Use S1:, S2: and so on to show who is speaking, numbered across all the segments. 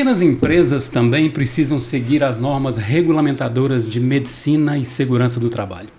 S1: pequenas empresas também precisam seguir as normas regulamentadoras de medicina e segurança do trabalho.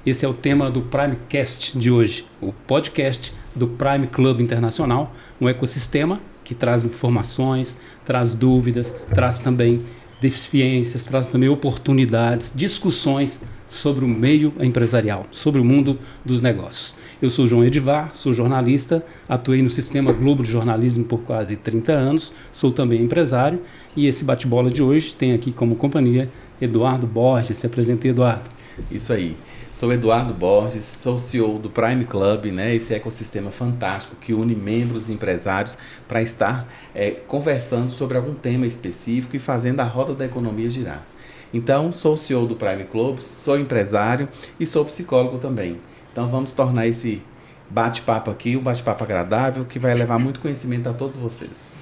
S1: Esse é o tema do Primecast de hoje, o podcast do Prime Club Internacional, um ecossistema que traz informações, traz dúvidas, traz também deficiências, traz também oportunidades, discussões sobre o meio empresarial, sobre o mundo dos negócios. Eu sou João Edivar, sou jornalista, atuei no Sistema Globo de Jornalismo por quase 30 anos, sou também empresário e esse bate-bola de hoje tem aqui como companhia Eduardo Borges. Se apresente, Eduardo.
S2: Isso aí. Sou Eduardo Borges, sou CEO do Prime Club, né? Esse ecossistema fantástico que une membros e empresários para estar conversando sobre algum tema específico e fazendo a roda da economia girar. Então, sou CEO do Prime Club, sou empresário e sou psicólogo também. Então, vamos tornar esse bate-papo aqui um bate-papo agradável que vai levar muito conhecimento a todos vocês.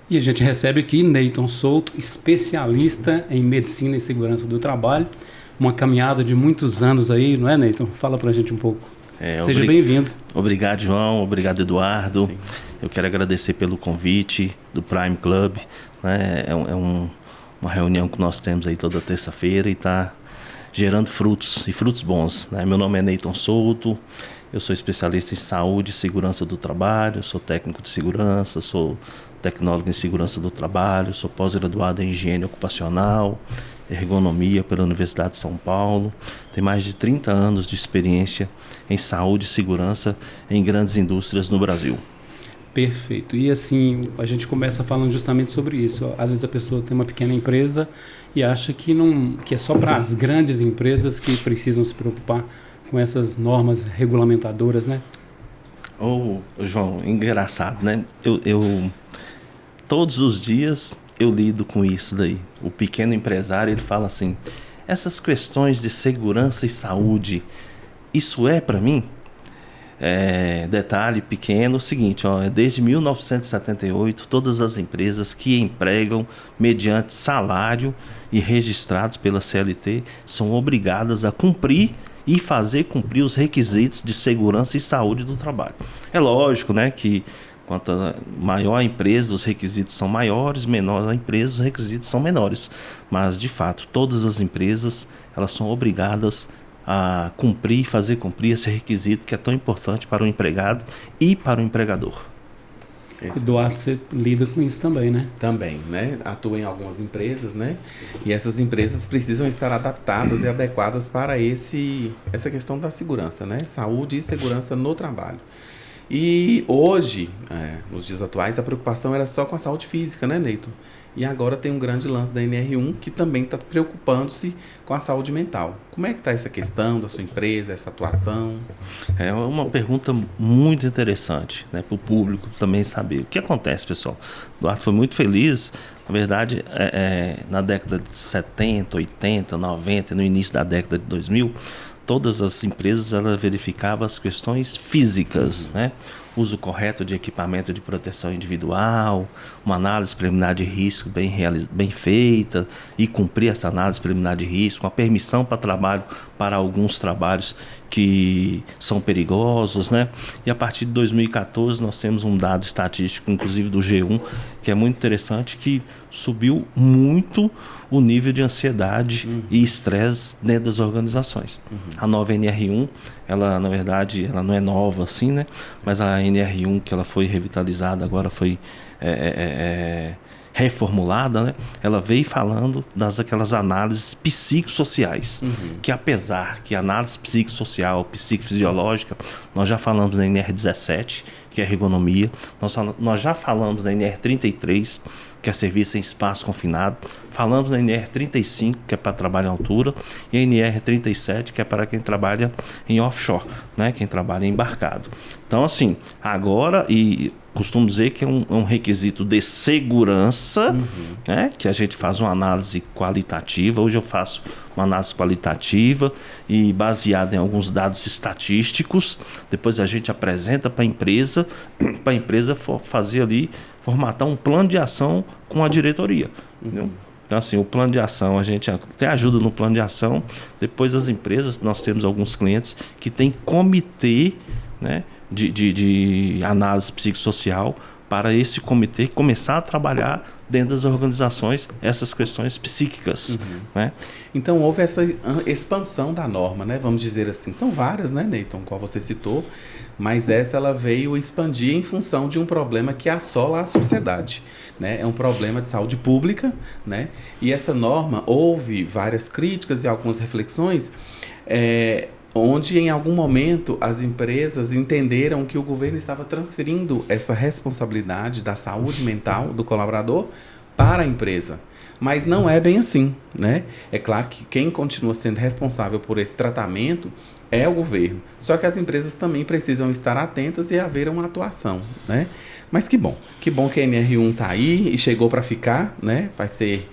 S1: E a gente recebe aqui Neyton Souto, especialista em medicina e segurança do trabalho. Uma caminhada de muitos anos aí, não é, Neyton? Fala pra gente um pouco. Seja bem-vindo.
S3: Obrigado, João. Obrigado, Eduardo. Sim. Eu quero agradecer pelo convite do Prime Club. Né? Uma reunião que nós temos aí toda terça-feira e está gerando frutos, e frutos bons. Né? Meu nome é Neyton Souto, eu sou especialista em saúde e segurança do trabalho, sou técnico de segurança, sou tecnólogo em segurança do trabalho, sou pós-graduado em higiene ocupacional, ergonomia pela Universidade de São Paulo. Tenho mais de 30 anos de experiência em saúde e segurança em grandes indústrias no Brasil.
S1: Perfeito. E assim, a gente começa falando justamente sobre isso. Às vezes a pessoa tem uma pequena empresa e acha que é só para as grandes empresas que precisam se preocupar com essas normas regulamentadoras, né?
S3: João, engraçado, né? Eu todos os dias eu lido com isso daí. O pequeno empresário, ele fala assim, essas questões de segurança e saúde, isso é para mim? Detalhe pequeno, o seguinte, desde 1978, todas as empresas que empregam mediante salário e registrados pela CLT são obrigadas a cumprir e fazer cumprir os requisitos de segurança e saúde do trabalho. É lógico, né, que quanto maior a empresa, os requisitos são maiores, menor a empresa, os requisitos são menores. Mas, de fato, todas as empresas elas são obrigadas a cumprir, fazer cumprir esse requisito que é tão importante para o empregado e para o empregador.
S1: Eduardo, você lida com isso também, né?
S2: Também, né? Atuo em algumas empresas, né? E essas empresas precisam estar adaptadas e adequadas para essa questão da segurança, né? Saúde e segurança no trabalho. E hoje, nos dias atuais, a preocupação era só com a saúde física, né, Neyton? E agora tem um grande lance da NR1 que também está preocupando-se com a saúde mental. Como é que está essa questão da sua empresa, essa atuação?
S3: É uma pergunta muito interessante, né, para o público também saber. O que acontece, pessoal? O Eduardo foi muito feliz. Na verdade, na década de 70, 80, 90, no início da década de 2000, todas as empresas elas verificavam as questões físicas, né? Uso correto de equipamento de proteção individual, uma análise preliminar de risco bem feita e cumprir essa análise preliminar de risco, uma permissão para trabalho para alguns trabalhos que são perigosos, né? E a partir de 2014 nós temos um dado estatístico, inclusive do G1, que é muito interessante, que subiu muito o nível de ansiedade e estresse dentro das organizações. A nova NR1, ela na verdade ela não é nova assim, né? Mas a NR1 que ela foi revitalizada, agora foi reformulada, né? Ela veio falando aquelas análises psicossociais, que apesar que a análise psicossocial, psicofisiológica, nós já falamos na NR17, que é ergonomia, nós já falamos na NR33, que é serviço em espaço confinado, falamos na NR35, que é para trabalho em altura, e a NR37, que é para quem trabalha em offshore, né? Quem trabalha embarcado. Então, assim, agora, e costumo dizer que é um requisito de segurança, né? Que a gente faz uma análise qualitativa. Hoje eu faço uma análise qualitativa e baseada em alguns dados estatísticos. Depois a gente apresenta para a empresa fazer ali, formatar um plano de ação com a diretoria. Entendeu? Então, assim, o plano de ação, a gente até ajuda no plano de ação. Depois as empresas, nós temos alguns clientes que têm comitê, né, de análise psicossocial para esse comitê começar a trabalhar dentro das organizações essas questões psíquicas. Né?
S2: Então houve essa expansão da norma, né? Vamos dizer assim. São várias, né, Neyton, qual você citou, mas essa ela veio expandir em função de um problema que assola a sociedade. Né? É um problema de saúde pública, né? E essa norma, houve várias críticas e algumas reflexões, onde em algum momento as empresas entenderam que o governo estava transferindo essa responsabilidade da saúde mental do colaborador para a empresa. Mas não é bem assim, né? É claro que quem continua sendo responsável por esse tratamento é o governo. Só que as empresas também precisam estar atentas e haver uma atuação, né? Mas que bom que a NR1 está aí e chegou para ficar, né? Vai ser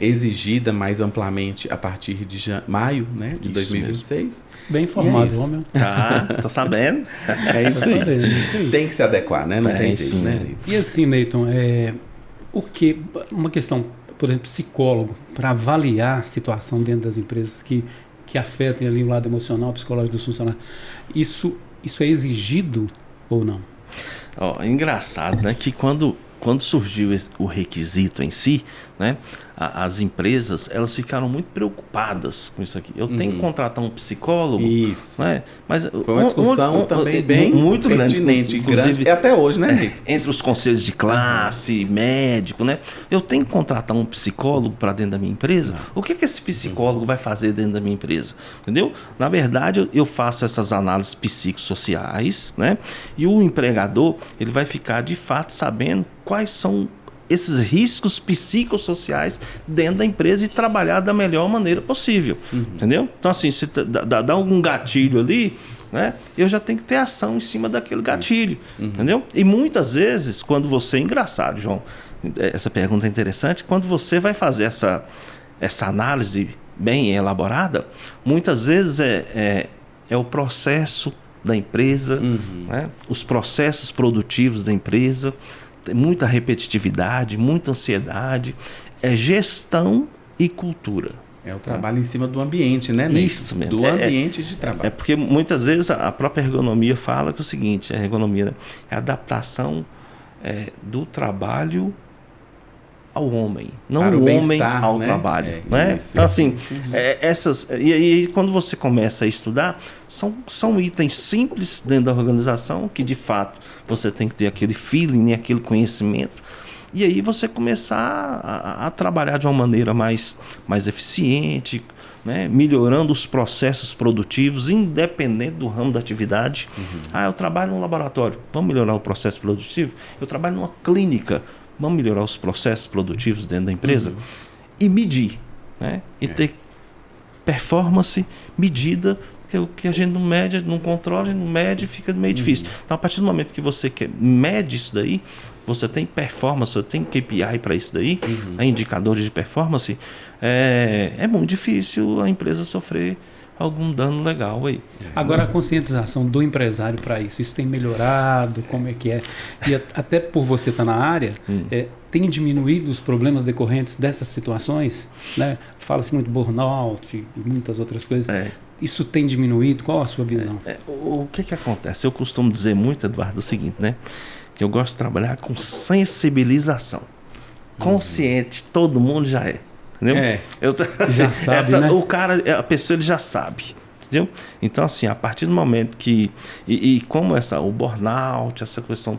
S2: exigida mais amplamente a partir de maio, né, de 2026. Mesmo.
S1: Bem informado, Romeu.
S3: Tá sabendo?
S2: É isso aí. Tem que se adequar, né? Não tem jeito, né?
S1: E assim, Neyton, uma questão, por exemplo, psicólogo, para avaliar a situação dentro das empresas que afetem ali o lado emocional, psicológico dos funcionários, isso é exigido ou não?
S3: Engraçado, né? Que quando surgiu o requisito em si, né? As empresas, elas ficaram muito preocupadas com isso aqui. Eu tenho que contratar um psicólogo.
S2: Isso.
S3: Né? Mas
S2: foi uma discussão também bem
S3: muito grande,
S2: inclusive até hoje, né?
S3: Entre os conselhos de classe, médico, né? Eu tenho que contratar um psicólogo para dentro da minha empresa? O que esse psicólogo vai fazer dentro da minha empresa? Entendeu? Na verdade, eu faço essas análises psicossociais, né? E o empregador, ele vai ficar de fato sabendo quais são esses riscos psicossociais dentro da empresa e trabalhar da melhor maneira possível. Entendeu? Então, assim, se dá algum gatilho ali, né, eu já tenho que ter ação em cima daquele gatilho. Entendeu? E muitas vezes, quando você... Engraçado, João, essa pergunta é interessante. Quando você vai fazer essa análise bem elaborada, muitas vezes é o processo da empresa, né, os processos produtivos da empresa, muita repetitividade, muita ansiedade, gestão e cultura.
S2: É o trabalho em cima do ambiente, né, Ney?
S3: Isso mesmo.
S2: Do ambiente de trabalho.
S3: É porque muitas vezes a própria ergonomia fala que é o seguinte, a ergonomia, né, é a adaptação do trabalho ao homem, não o homem ao trabalho. Né? Então, assim, e aí quando você começa a estudar, são itens simples dentro da organização que, de fato, você tem que ter aquele feeling, aquele conhecimento, e aí você começar a trabalhar de uma maneira mais eficiente, né? Melhorando os processos produtivos, independente do ramo da atividade. Eu trabalho num laboratório, vamos melhorar o processo produtivo? Eu trabalho numa clínica, vamos melhorar os processos produtivos dentro da empresa? E medir, né? E ter performance medida, que a gente não mede, não controla, não mede, fica meio difícil. Então, a partir do momento que você mede isso daí, você tem performance, você tem KPI para isso daí, indicadores de performance, é muito difícil a empresa sofrer algum dano legal aí.
S1: Agora, a conscientização do empresário para isso tem melhorado? Como é que é? E até por você estar na área, tem diminuído os problemas decorrentes dessas situações? Né? Fala-se muito burnout e muitas outras coisas. Isso tem diminuído? Qual a sua visão?
S3: O que acontece? Eu costumo dizer muito, Eduardo, o seguinte, né? Que eu gosto de trabalhar com sensibilização. Consciente, todo mundo já é. Entendeu?
S1: Já sabe, né?
S3: A pessoa ele já sabe. Entendeu? Então, assim, a partir do momento que... como o burnout, essa questão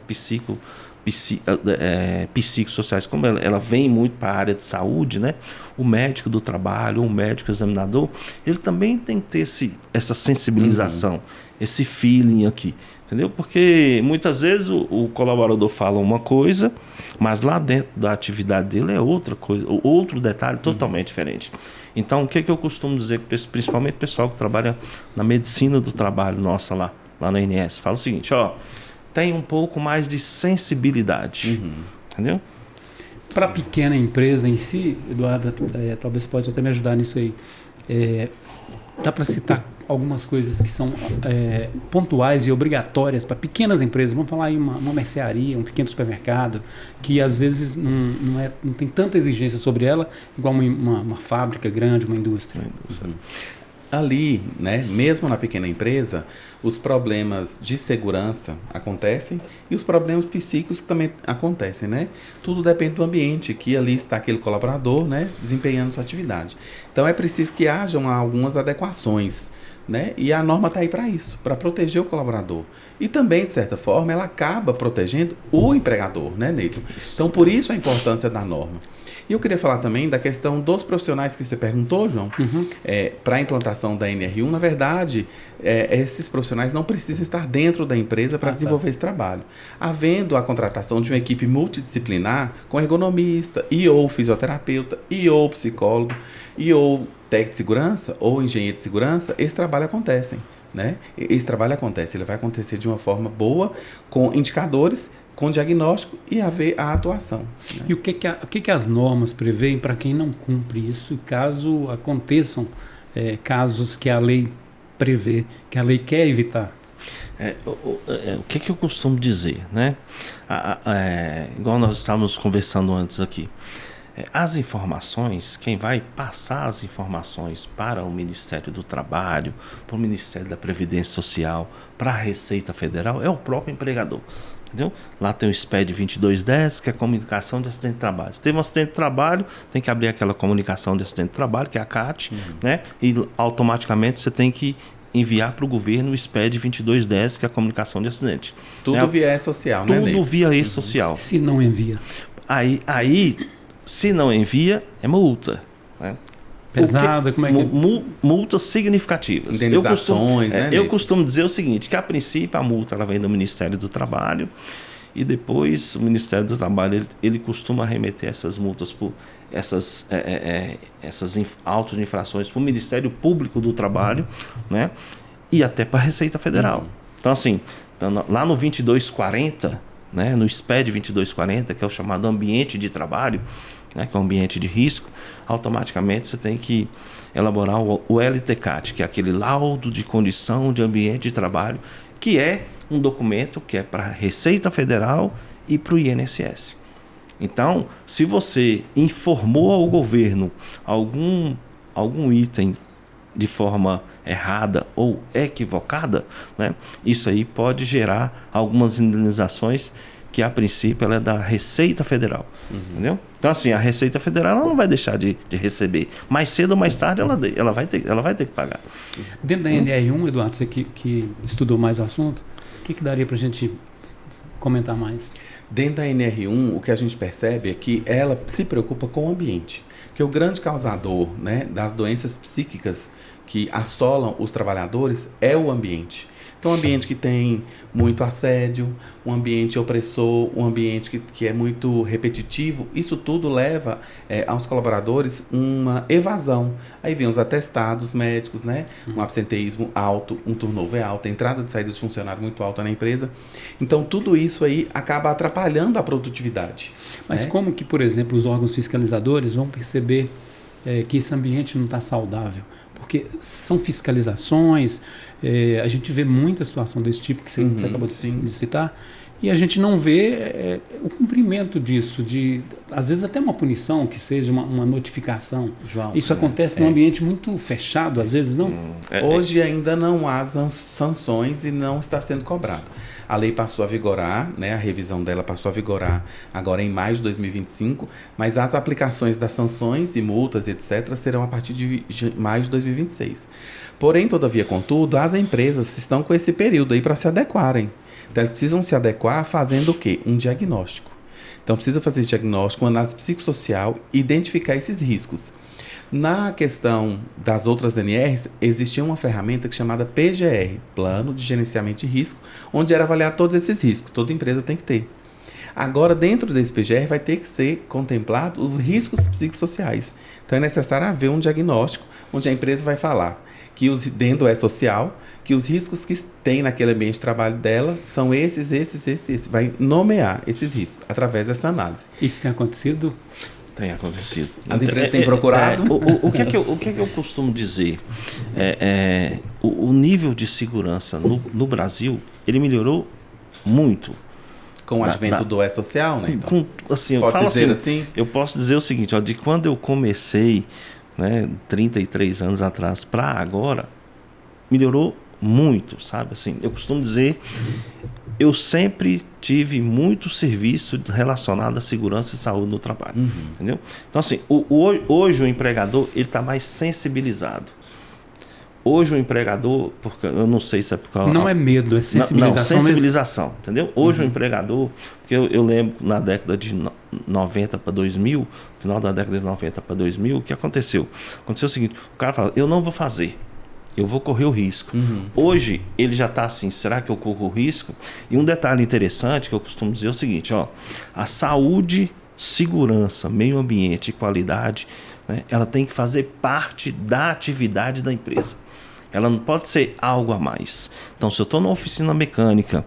S3: psicossociais, como ela vem muito para a área de saúde, né? O médico do trabalho, o médico examinador, ele também tem que ter essa sensibilização, esse feeling aqui, entendeu? Porque muitas vezes o colaborador fala uma coisa, mas lá dentro da atividade dele é outra coisa, outro detalhe totalmente diferente. Então, o que eu costumo dizer, principalmente o pessoal que trabalha na medicina do trabalho nossa lá na INS, fala o seguinte, tem um pouco mais de sensibilidade, entendeu?
S1: Para a pequena empresa em si, Eduardo, talvez você pode até me ajudar nisso aí. Dá para citar algumas coisas que são pontuais e obrigatórias para pequenas empresas. Vamos falar em uma mercearia, um pequeno supermercado, que às vezes não tem tanta exigência sobre ela, igual uma fábrica grande, uma indústria.
S2: ali, né, mesmo na pequena empresa, os problemas de segurança acontecem e os problemas psíquicos também acontecem, né? Tudo depende do ambiente que ali está aquele colaborador, né, desempenhando sua atividade. Então é preciso que hajam algumas adequações, né? E a norma está aí para isso, para proteger o colaborador. E também, de certa forma, ela acaba protegendo o empregador, né, Neito? Então, por isso a importância da norma. E eu queria falar também da questão dos profissionais que você perguntou, João. Para a implantação da NR1, na verdade, esses profissionais não precisam estar dentro da empresa para desenvolver esse trabalho. Havendo a contratação de uma equipe multidisciplinar com ergonomista, e ou fisioterapeuta, e ou psicólogo, e ou técnico de segurança, ou engenheiro de segurança, esse trabalho acontece, né? Esse trabalho acontece, ele vai acontecer de uma forma boa, com indicadores, com diagnóstico e haver a atuação. Né?
S1: E o que as normas prevêem para quem não cumpre isso, caso aconteçam casos que a lei prevê, que a lei quer evitar?
S3: O que eu costumo dizer, né? Igual nós estávamos conversando antes aqui. As informações, quem vai passar as informações para o Ministério do Trabalho, para o Ministério da Previdência Social, para a Receita Federal, é o próprio empregador. Entendeu? Lá tem o SPED 2210, que é a comunicação de acidente de trabalho. Se teve um acidente de trabalho, tem que abrir aquela comunicação de acidente de trabalho, que é a CAT, né? E automaticamente você tem que enviar para o governo o SPED 2210, que é a comunicação de acidente.
S2: Tudo via E-Social, né, Ney?
S3: Tudo via E-Social.
S1: Se não envia.
S3: Aí, se não envia, é multa. Né?
S1: Pesada, como é que...
S3: Multas significativas.
S2: Indenizações,
S3: eu costumo dizer o seguinte, que a princípio a multa ela vem do Ministério do Trabalho e depois o Ministério do Trabalho ele costuma remeter essas multas, essas autos de infrações para o Ministério Público do Trabalho, né? E até para a Receita Federal. Então assim, lá no 2240, né? No SPED 2240, que é o chamado ambiente de trabalho, né, que é um ambiente de risco, automaticamente você tem que elaborar o LTCAT, que é aquele laudo de condição de ambiente de trabalho, que é um documento que é para a Receita Federal e para o INSS. Então, se você informou ao governo algum item de forma errada ou equivocada, né, isso aí pode gerar algumas indenizações que a princípio ela é da Receita Federal, entendeu? Então assim, a Receita Federal ela não vai deixar de receber. Mais cedo ou mais tarde ela vai ter que pagar.
S1: Dentro da NR1, Eduardo, você que estudou mais o assunto, o que daria para a gente comentar mais?
S2: Dentro da NR1, o que a gente percebe é que ela se preocupa com o ambiente. Porque o grande causador, né, das doenças psíquicas que assolam os trabalhadores é o ambiente. Então, um ambiente que tem muito assédio, um ambiente opressor, um ambiente que é muito repetitivo, isso tudo leva aos colaboradores uma evasão. Aí vem os atestados médicos, né? Um absenteísmo alto, um turnover alto, a entrada e saída de funcionário muito alta na empresa. Então, tudo isso aí acaba atrapalhando a produtividade.
S1: Mas como que, por exemplo, os órgãos fiscalizadores vão perceber que esse ambiente não está saudável? Porque são fiscalizações, a gente vê muita situação desse tipo que você acabou de citar, e a gente não vê o cumprimento disso, às vezes até uma punição, que seja uma notificação.
S2: João,
S1: isso acontece num ambiente muito fechado, às vezes, não?
S2: Hoje ainda não há sanções e não está sendo cobrado. A lei passou a vigorar, né, a revisão dela passou a vigorar agora em maio de 2025, mas as aplicações das sanções e multas, etc., serão a partir de maio de 2026. Porém, todavia, contudo, as empresas estão com esse período aí para se adequarem. Então, elas precisam se adequar fazendo o quê? Um diagnóstico. Então, precisa fazer esse diagnóstico, uma análise psicossocial, identificar esses riscos. Na questão das outras NRs, existia uma ferramenta chamada PGR, Plano de Gerenciamento de Risco, onde era avaliar todos esses riscos. Toda empresa tem que ter. Agora, dentro desse PGR, vai ter que ser contemplado os riscos psicossociais. Então, é necessário haver um diagnóstico, onde a empresa vai falar que dentro é social, que os riscos que tem naquele ambiente de trabalho dela são esses. Vai nomear esses riscos através dessa análise.
S1: Isso tem acontecido?
S3: Tem acontecido.
S2: As empresas têm procurado?
S3: O que é que eu costumo dizer? O nível de segurança no Brasil, ele melhorou muito.
S2: Com o advento do E-Social, né? Então,
S3: assim,
S2: pode dizer assim?
S3: Eu posso dizer o seguinte, de quando eu comecei né, 33 anos atrás para agora, melhorou muito, sabe? Assim, eu costumo dizer, eu sempre tive muito serviço relacionado à segurança e saúde no trabalho, entendeu? Então, assim, hoje o empregador ele está mais sensibilizado. Hoje o empregador, porque eu não sei se é por causa...
S1: Não é medo, é sensibilização.
S3: Não, sensibilização, mesmo. Entendeu? Hoje o empregador, porque eu lembro na década de 90 para 2000, final da década de 90 para 2000, o que aconteceu? Aconteceu o seguinte, o cara fala, eu não vou fazer, eu vou correr o risco. Hoje ele já está assim, será que eu corro o risco? E um detalhe interessante que eu costumo dizer é o seguinte, ó, a saúde, segurança, meio ambiente e qualidade, né, ela tem que fazer parte da atividade da empresa. Ela não pode ser algo a mais. Então, se eu estou numa oficina mecânica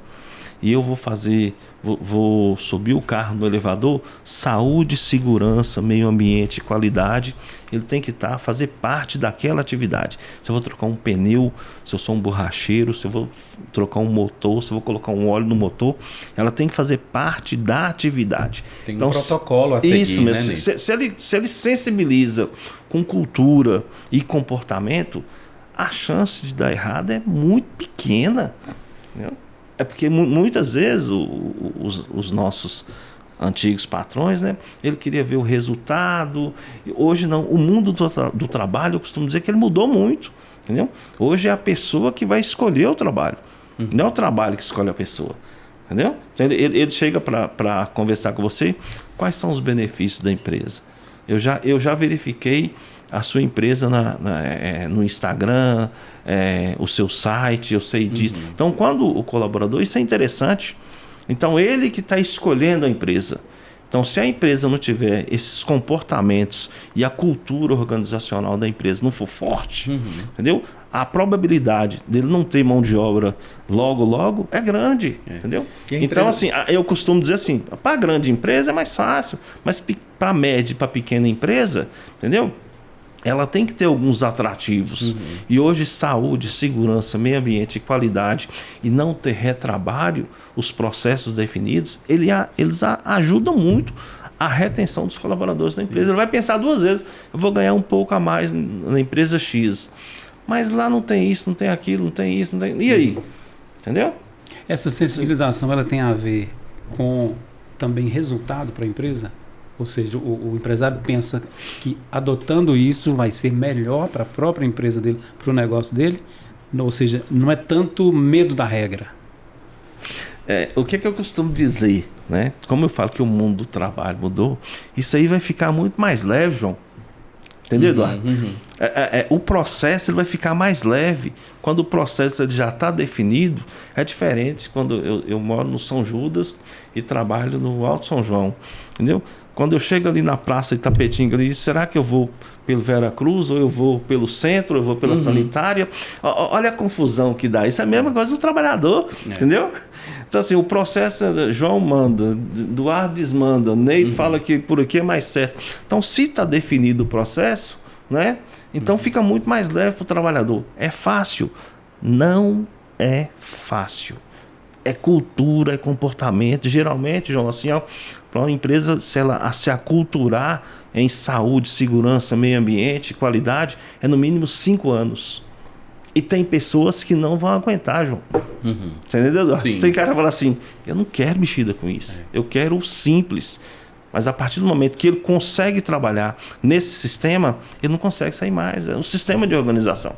S3: e eu vou subir o carro no elevador, saúde, segurança, meio ambiente, qualidade, ele tem que fazer parte daquela atividade. Se eu vou trocar um pneu, se eu sou um borracheiro, se eu vou trocar um motor, se eu vou colocar um óleo no motor, ela tem que fazer parte da atividade.
S2: Tem um protocolo a seguir,
S3: isso mesmo,
S2: né?
S3: Se ele sensibiliza com cultura e comportamento, a chance de dar errado é muito pequena, entendeu? É porque muitas vezes os nossos antigos patrões, né, ele queria ver o resultado. Hoje não, o mundo do trabalho, eu costumo dizer que ele mudou muito, entendeu? Hoje é a pessoa que vai escolher o trabalho, não é o trabalho que escolhe a pessoa, entendeu? Ele chega para conversar com você, quais são os benefícios da empresa. Eu já verifiquei a sua empresa no Instagram, o seu site, eu sei disso. Então, quando o colaborador, isso é interessante. Então, ele que está escolhendo a empresa. Então, se a empresa não tiver esses comportamentos e a cultura organizacional da empresa não for forte, entendeu? A probabilidade dele não ter mão de obra logo é grande, entendeu? Então, assim, eu costumo dizer assim, para a grande empresa é mais fácil, mas para a média e para a pequena empresa, entendeu? Ela tem que ter alguns atrativos. E hoje, saúde, segurança, meio ambiente e qualidade e não ter retrabalho, os processos definidos, eles ajudam muito a retenção dos colaboradores da empresa. Ele vai pensar duas vezes, eu vou ganhar um pouco a mais na empresa X. Mas lá não tem isso, não tem aquilo, não tem isso, não tem... E aí? Entendeu?
S1: Essa sensibilização ela tem a ver com também resultado para a empresa? Ou seja, o empresário pensa que adotando isso vai ser melhor para a própria empresa dele, para o negócio dele. Ou seja, não é tanto medo da regra.
S3: O que eu costumo dizer, né? Como eu falo que o mundo do trabalho mudou, isso aí vai ficar muito mais leve, João. Entendeu, Eduardo? O processo ele vai ficar mais leve. Quando o processo ele já está definido, é diferente quando eu moro no São Judas e trabalho no Alto São João. Entendeu? Quando eu chego ali na praça de Tapetinga, ali, será que eu vou pelo Vera Cruz, ou eu vou pelo centro, ou eu vou pela sanitária? Olha a confusão que dá. Isso é a mesma coisa do trabalhador, entendeu? Então, assim, o processo, João manda, Eduardo desmanda, Neito fala que por aqui é mais certo. Então, se está definido o processo, né? Então fica muito mais leve para o trabalhador. É fácil? Não é fácil. É cultura, é comportamento. Geralmente, João, assim, para uma empresa, se ela se aculturar em saúde, segurança, meio ambiente, qualidade, é no mínimo 5 anos. E tem pessoas que não vão aguentar, João. Você entendeu?
S2: Sim.
S3: Tem cara que fala assim, eu não quero mexida com isso. Eu quero o simples. Mas a partir do momento que ele consegue trabalhar nesse sistema, ele não consegue sair mais. É um sistema de organização.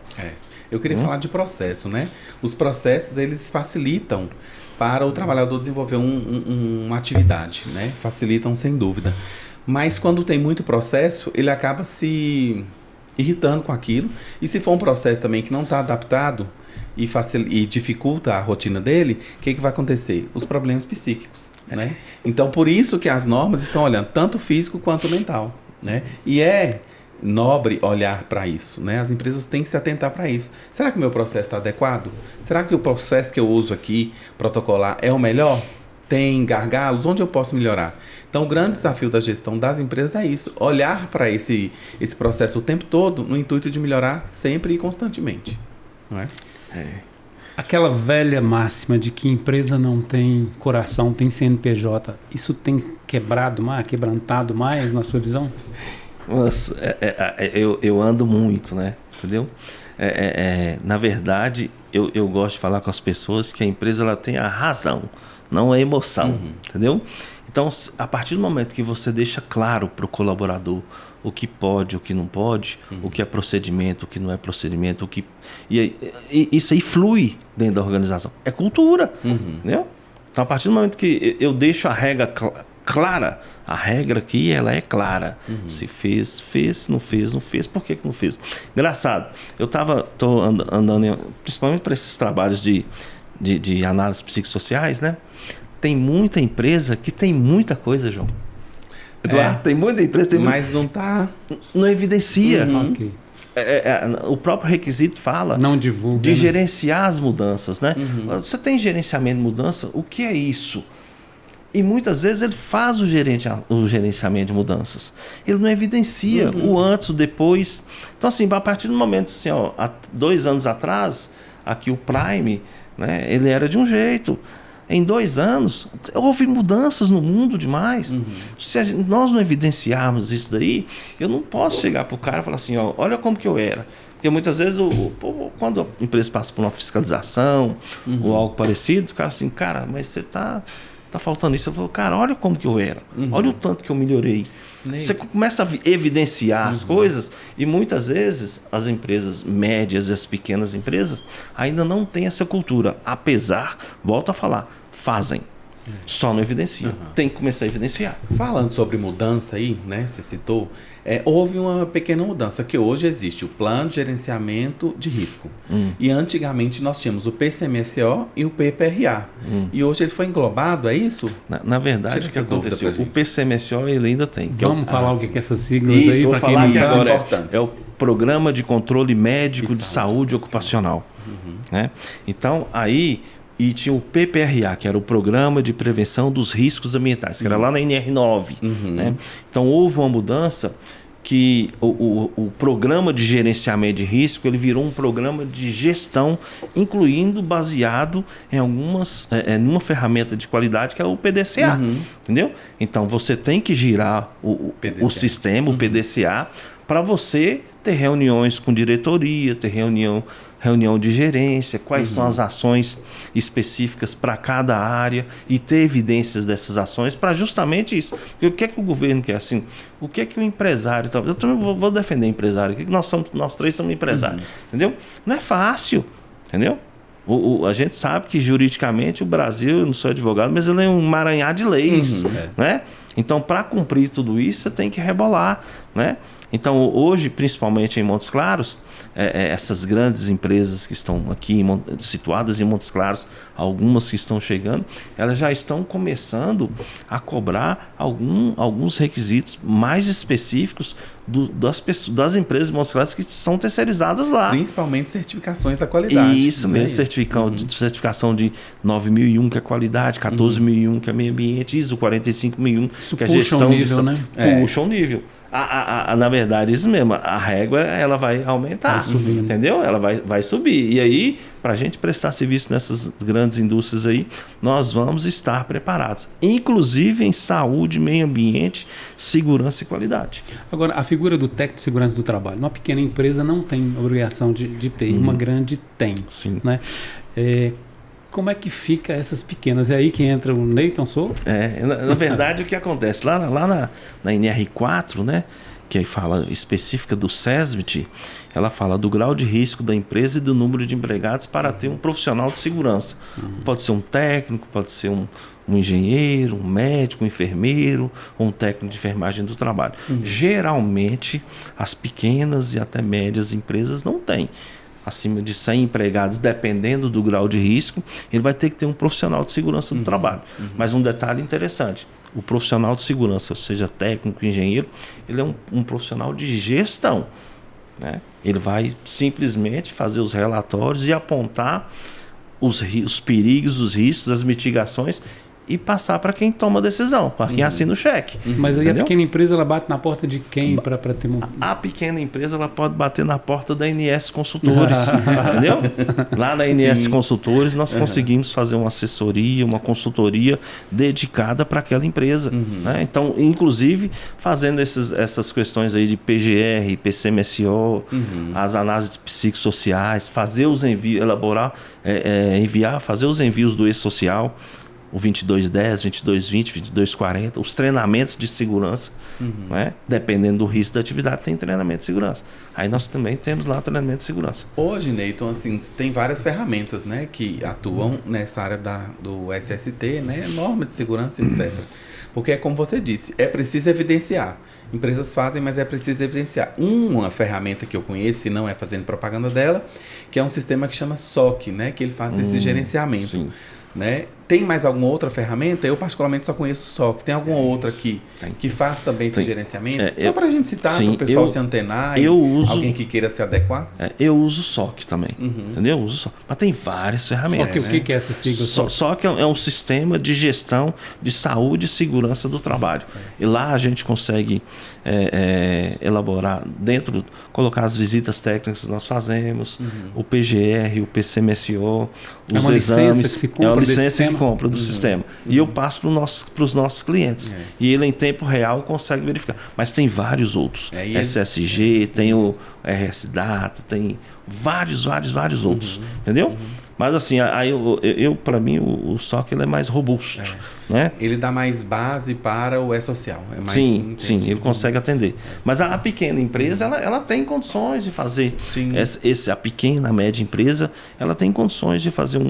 S2: Eu queria falar de processo, né? Os processos, eles facilitam para o trabalhador desenvolver uma atividade, né? Facilitam sem dúvida. Mas quando tem muito processo, ele acaba se irritando com aquilo. E se for um processo também que não está adaptado e dificulta a rotina dele, o que vai acontecer? Os problemas psíquicos, né? Então, por isso que as normas estão olhando tanto o físico quanto o mental, né? E é nobre olhar para isso, né? As empresas têm que se atentar para isso. Será que o meu processo está adequado? Será que o processo que eu uso aqui, protocolar, é o melhor? Tem gargalos? Onde eu posso melhorar? Então, o grande desafio da gestão das empresas é isso. Olhar para esse processo o tempo todo no intuito de melhorar sempre e constantemente. Não é?
S1: Aquela velha máxima de que empresa não tem coração, tem CNPJ, isso tem quebrantado mais na sua visão?
S3: Nossa, eu ando muito, né? Entendeu? Na verdade, eu gosto de falar com as pessoas que a empresa ela tem a razão, não a emoção, entendeu? Então, a partir do momento que você deixa claro para o colaborador o que pode, o que não pode, o que é procedimento, o que não é procedimento, isso aí flui dentro da organização. É cultura, entendeu? Então, a partir do momento que eu deixo a regra clara, a regra aqui ela é clara. Se fez, fez, não fez, não fez. Por que não fez? Engraçado, tô andando principalmente para esses trabalhos de análise psicossociais, né? Tem muita empresa que tem muita coisa, João. Eduardo, tem muita empresa,
S2: mas
S3: não evidencia.
S1: Ok.
S3: O próprio requisito fala
S1: não divulga,
S3: de gerenciar as mudanças, né? Você tem gerenciamento de mudança? O que é isso? E muitas vezes ele faz o gerenciamento de mudanças. Ele não evidencia o antes, o depois. Então, assim, a partir do momento, assim, ó, há 2 anos atrás, aqui o Prime, né, ele era de um jeito. Em 2 anos, houve mudanças no mundo demais. Se nós não evidenciarmos isso daí, eu não posso chegar para o cara e falar assim, ó, olha como que eu era. Porque muitas vezes, quando a empresa passa por uma fiscalização ou algo parecido, o cara assim, cara, mas você tá faltando isso. Eu falo, cara, olha como que eu era. Olha o tanto que eu melhorei. Você começa a evidenciar as coisas e muitas vezes as empresas médias e as pequenas empresas ainda não têm essa cultura. Apesar, volto a falar, fazem. Só não evidenciam. Tem que começar a evidenciar.
S2: Falando sobre mudança aí, né? Você citou, houve uma pequena mudança, que hoje existe o Plano de Gerenciamento de Risco. E antigamente nós tínhamos o PCMSO e o PPRA. E hoje ele foi englobado, é isso?
S3: Na verdade, o que aconteceu? O PCMSO ele ainda tem.
S1: Vamos falar o que é essas siglas
S3: isso,
S1: aí, para quem não sabe.
S3: É o Programa de Controle Médico de Saúde Ocupacional. Né? Então, aí... E tinha o PPRA, que era o Programa de Prevenção dos Riscos Ambientais, que era lá na NR9. Né? Então, houve uma mudança que o Programa de Gerenciamento de Risco ele virou um programa de gestão, incluindo baseado em numa ferramenta de qualidade que é o PDCA. Entendeu? Então, você tem que girar o sistema, o PDCA, para você ter reuniões com diretoria, ter reunião de gerência, quais são as ações específicas para cada área e ter evidências dessas ações para justamente isso. Porque o que é que o governo quer? Assim, o que é que o empresário... Eu também vou defender o empresário aqui, que nós 3 somos empresários. Entendeu? Não é fácil, entendeu? A gente sabe que juridicamente o Brasil, eu não sou advogado, mas ele é um emaranhado de leis, né? Então, para cumprir tudo isso, você tem que rebolar, né? Então, hoje, principalmente em Montes Claros, essas grandes empresas que estão aqui situadas em Montes Claros, algumas que estão chegando, elas já estão começando a cobrar alguns requisitos mais específicos das empresas de Montes Claros que são terceirizadas lá.
S2: Principalmente certificações da qualidade.
S3: Isso mesmo, certificação de 9001, que é qualidade, 14001, que é meio ambiente, ISO 45001, que é gestão
S1: puxa o nível, né?
S3: Puxa o nível. Na verdade, isso mesmo, a régua ela vai aumentar, entendeu? Ela vai subir. E aí, para a gente prestar serviço nessas grandes indústrias aí, nós vamos estar preparados, inclusive em saúde, meio ambiente, segurança e qualidade.
S1: Agora, a figura do técnico de segurança do trabalho, uma pequena empresa não tem obrigação de ter, uma grande tem.
S3: Sim.
S1: Né? Como é que fica essas pequenas? É aí que entra o Neyton Souza?
S3: Na verdade, o que acontece? Lá na NR4, né, que fala específica do SESMIT, ela fala do grau de risco da empresa e do número de empregados para ter um profissional de segurança. Pode ser um técnico, pode ser um engenheiro, um médico, um enfermeiro, ou um técnico de enfermagem do trabalho. Geralmente, as pequenas e até médias empresas não têm. Acima de 100 empregados, dependendo do grau de risco, ele vai ter que ter um profissional de segurança do trabalho. Mas um detalhe interessante, o profissional de segurança, seja técnico, engenheiro, ele é um profissional de gestão. Né? Ele vai simplesmente fazer os relatórios e apontar os perigos, os riscos, as mitigações e passar para quem toma a decisão, para quem assina o cheque.
S1: Mas aí
S3: Entendeu?
S1: a pequena empresa ela bate na porta de quem para ter um...
S3: A pequena empresa ela pode bater na porta da NS Consultores, entendeu? Lá na NS Consultores nós conseguimos fazer uma assessoria, uma consultoria dedicada para aquela empresa. Né? Então, inclusive, fazendo essas questões aí de PGR, PCMSO, as análises psicossociais, fazer os envios, enviar, fazer os envios do E-Social, o 2210, 2220, 2240, os treinamentos de segurança, né? Dependendo do risco da atividade, tem treinamento de segurança. Aí nós também temos lá treinamento de segurança.
S2: Hoje, Neyton, assim, tem várias ferramentas, né, que atuam nessa área do SST, né, normas de segurança, etc. Porque é como você disse, é preciso evidenciar. Empresas fazem, mas é preciso evidenciar. Uma ferramenta que eu conheço, e não é fazendo propaganda dela, que é um sistema que chama SOC, né, que ele faz esse gerenciamento.
S3: Sim.
S2: Né? Tem mais alguma outra ferramenta? Eu particularmente só conheço o SOC. Tem alguma outra que faz também esse gerenciamento? Só para a gente citar, para o pessoal se antenar e alguém que queira se adequar.
S3: Eu uso o SOC também, entendeu? Eu uso SOC. Mas tem várias ferramentas.
S1: SOC, o que é essa sigla?
S3: SOC é um sistema de gestão de saúde e segurança do trabalho. E lá a gente consegue elaborar colocar as visitas técnicas que nós fazemos, o PGR, o PCMSO, os exames.
S1: Licença que se compra
S3: licença que compra do sistema. E eu passo para os nossos clientes. E ele, em tempo real, consegue verificar. Mas tem vários outros. SSG, tem o RS Data, tem vários outros. Entendeu? Mas assim, para mim, o SOC ele é mais robusto. Né?
S2: Ele dá mais base para o E-Social.
S3: Sim, ele consegue atender. Mas a pequena empresa, ela tem condições de fazer. A pequena, a média empresa, ela tem condições de fazer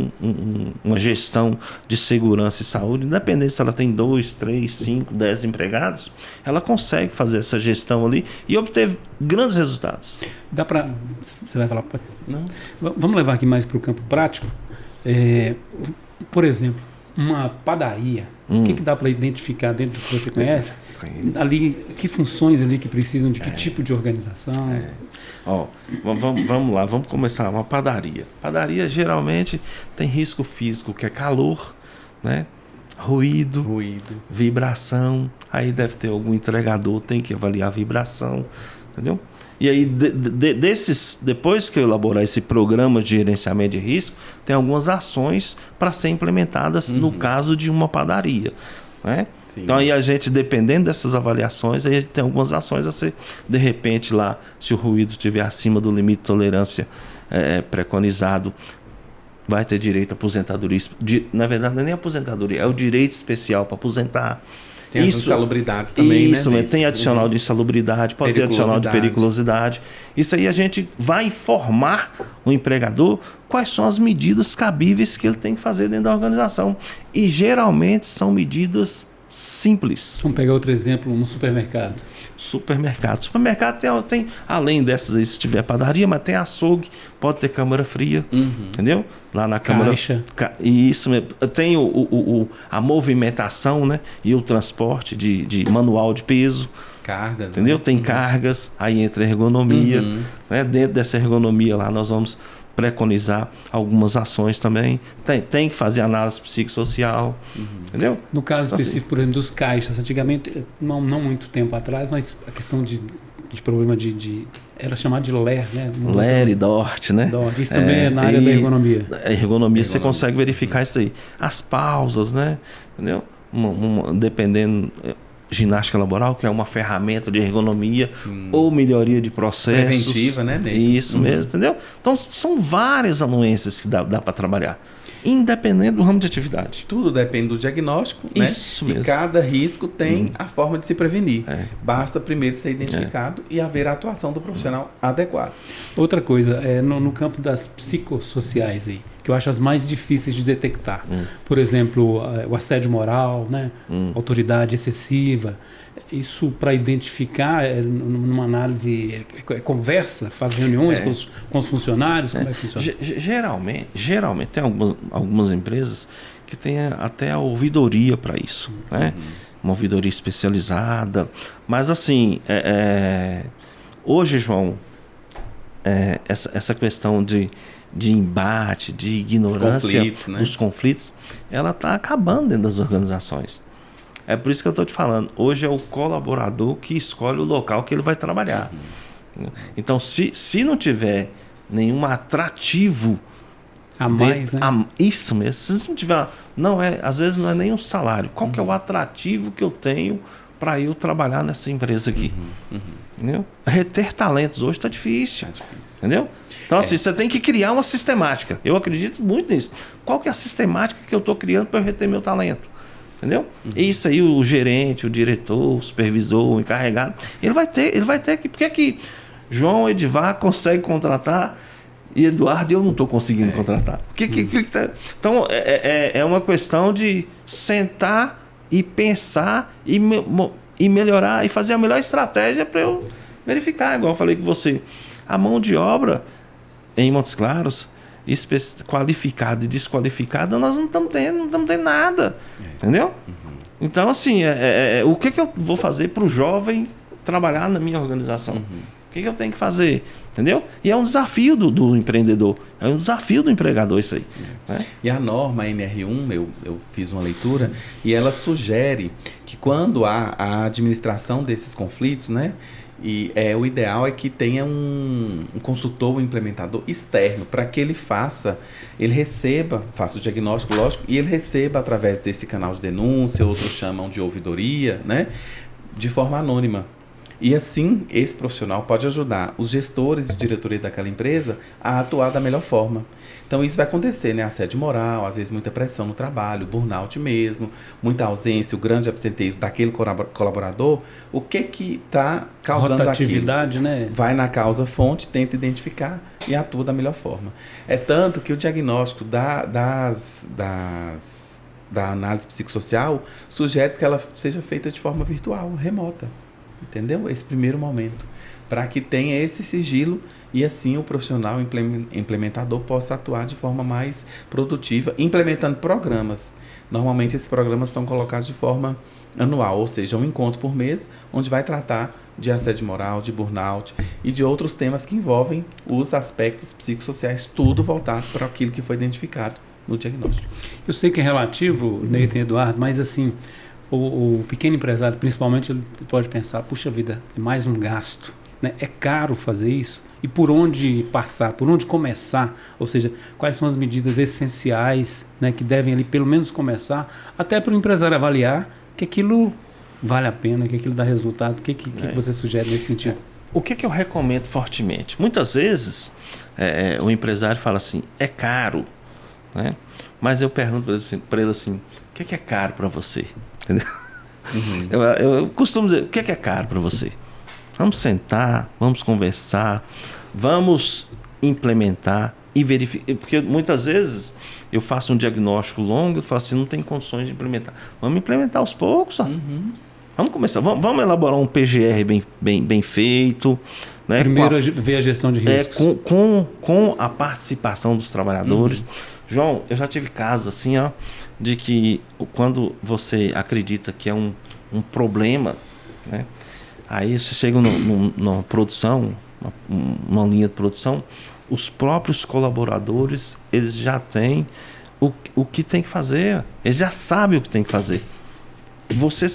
S3: uma gestão de segurança e saúde, independente se ela tem 2, 3, 5, 10 empregados, ela consegue fazer essa gestão ali e obter grandes resultados.
S1: Dá para... Você vai falar?
S2: Não.
S1: Vamos levar aqui mais para o campo prático. Por exemplo, uma padaria. O que dá para identificar dentro do que você conhece? Ali, que funções ali que precisam de que tipo de organização?
S3: Vamos lá, vamos começar. Uma padaria. Padaria geralmente tem risco físico, que é calor, né? Ruído, vibração. Aí deve ter algum entregador, tem que avaliar a vibração, entendeu? E aí, depois que eu elaborar esse programa de gerenciamento de risco, tem algumas ações para ser implementadas no caso de uma padaria. Né? Então, aí a gente, dependendo dessas avaliações, aí a gente tem algumas ações a ser, de repente, lá, se o ruído estiver acima do limite de tolerância preconizado, vai ter direito à aposentadoria. Na verdade, não é nem aposentadoria, é o direito especial para aposentar.
S2: Tem as insalubridades também,
S3: isso, né? Tem adicional de insalubridade, pode ter adicional de periculosidade. Isso aí a gente vai informar o empregador quais são as medidas cabíveis que ele tem que fazer dentro da organização. E geralmente são medidas simples.
S1: Vamos pegar outro exemplo, no supermercado.
S3: Supermercado tem além dessas aí, se tiver padaria, mas tem açougue, pode ter câmara fria, entendeu? Lá na câmara. Isso mesmo. Tem a movimentação, né? E o transporte de manual de peso.
S2: Cargas.
S3: Entendeu? Né? Tem cargas, aí entra a ergonomia. Né? Dentro dessa ergonomia lá nós vamos preconizar algumas ações também. Tem que fazer análise psicossocial. Entendeu?
S1: No caso específico, por exemplo, dos caixas, antigamente, não muito tempo atrás, mas a questão de problema era chamado de LER, né?
S3: LER e DORT, né?
S1: DORT. Isso também é na área da ergonomia.
S3: A ergonomia você consegue verificar isso aí. As pausas, né? Entendeu? Dependendo... Ginástica laboral, que é uma ferramenta de ergonomia ou melhoria de processos.
S2: Preventiva, né?
S3: Isso mesmo, entendeu? Então, são várias anuências que dá para trabalhar, independente do ramo de atividade.
S2: Tudo depende do diagnóstico,
S3: isso
S2: né?
S3: mesmo.
S2: E cada risco tem a forma de se prevenir. Basta primeiro ser identificado e haver a atuação do profissional adequada.
S1: Outra coisa, no campo das psicossociais aí, que eu acho as mais difíceis de detectar. Por exemplo, o assédio moral, né? Autoridade excessiva. Isso para identificar, numa análise, conversa, faz reuniões com os funcionários, como é que funciona?
S3: Geralmente tem algumas empresas que têm até a ouvidoria para isso, né? Uma ouvidoria especializada. Mas assim, hoje, João, essa questão de de embate, de ignorância dos conflitos, ela está acabando dentro das organizações. É por isso que eu estou te falando. Hoje é o colaborador que escolhe o local que ele vai trabalhar. Então, se não tiver nenhum atrativo
S1: a mais, né?
S3: Isso mesmo. Se não tiver, às vezes não é nem um salário. Qual que é o atrativo que eu tenho para eu trabalhar nessa empresa aqui? Entendeu? Reter talentos hoje está difícil. Entendeu? Então, assim, você tem que criar uma sistemática. Eu acredito muito nisso. Qual que é a sistemática que eu estou criando para eu reter meu talento? Entendeu? E isso aí, o gerente, o diretor, o supervisor, o encarregado, ele vai ter que... Por que João Edivar consegue contratar e Eduardo eu não estou conseguindo contratar? Então, é uma questão de sentar e pensar e melhorar e fazer a melhor estratégia para eu verificar. Igual eu falei com você, a mão de obra em Montes Claros, qualificada e desqualificada, nós não estamos tendo nada. Entendeu? Então, assim, o que eu vou fazer para o jovem trabalhar na minha organização? O que eu tenho que fazer? Entendeu? E é um desafio do empreendedor, é um desafio do empregador isso aí. Né?
S2: E a norma NR1, eu fiz uma leitura, e ela sugere que quando há a administração desses conflitos, né, o ideal é que tenha um consultor, um implementador externo, para que ele faça o diagnóstico, lógico, e ele receba através desse canal de denúncia, outros chamam de ouvidoria, né, de forma anônima. E assim, esse profissional pode ajudar os gestores de diretoria daquela empresa a atuar da melhor forma. Então isso vai acontecer, né? Assédio moral, às vezes muita pressão no trabalho, burnout mesmo, muita ausência, o grande absenteísmo daquele colaborador. O que está causando
S1: rotatividade,
S2: aquilo?
S1: Né?
S2: Vai na causa-fonte, tenta identificar e atua da melhor forma. É tanto que o diagnóstico da análise psicossocial sugere que ela seja feita de forma virtual, remota. Entendeu? Esse primeiro momento. Para que tenha esse sigilo e assim o profissional implementador possa atuar de forma mais produtiva, implementando programas. Normalmente esses programas são colocados de forma anual, ou seja, um encontro por mês, onde vai tratar de assédio moral, de burnout e de outros temas que envolvem os aspectos psicossociais, tudo voltado para aquilo que foi identificado no diagnóstico.
S1: Eu sei que é relativo, Neito e Eduardo, mas assim... O pequeno empresário, principalmente, ele pode pensar, puxa vida, é mais um gasto, né? É caro fazer isso. E por onde passar, por onde começar? Ou seja, quais são as medidas essenciais, né, que devem ali pelo menos começar, até para o empresário avaliar que aquilo vale a pena, que aquilo dá resultado. O que você sugere nesse sentido?
S3: O que eu recomendo fortemente? Muitas vezes o empresário fala assim, é caro, né? Mas eu pergunto para ele assim, o que é caro para você? Entendeu? Eu costumo dizer, o que é caro para você? Vamos sentar, vamos conversar, vamos implementar e verificar. Porque muitas vezes eu faço um diagnóstico longo e falo assim, não tem condições de implementar. Vamos implementar aos poucos. Vamos começar, vamos elaborar um PGR bem feito. Né?
S1: Primeiro ver a gestão de riscos.
S3: Com a participação dos trabalhadores. João, eu já tive casos assim, de que quando você acredita que é um problema, né? Aí você chega numa produção, uma linha de produção, os próprios colaboradores, eles já têm o que tem que fazer, eles já sabem o que tem que fazer. Você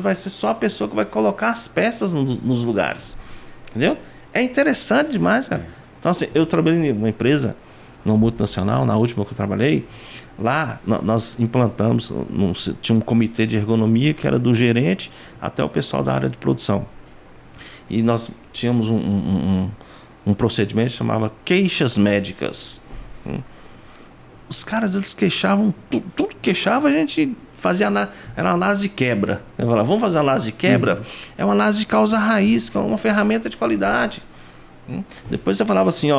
S3: vai ser só a pessoa que vai colocar as peças nos lugares, entendeu? É interessante demais, cara. Então assim, eu trabalhei em uma empresa, numa multinacional, na última que eu trabalhei, lá nós implantamos, tinha um comitê de ergonomia que era do gerente até o pessoal da área de produção. E nós tínhamos um procedimento que chamava queixas médicas. Os caras, eles queixavam, tudo que queixava, a gente fazia, era uma análise de quebra. Eu falava, vamos fazer uma análise de quebra? É uma análise de causa raiz, que é uma ferramenta de qualidade. Depois você falava assim,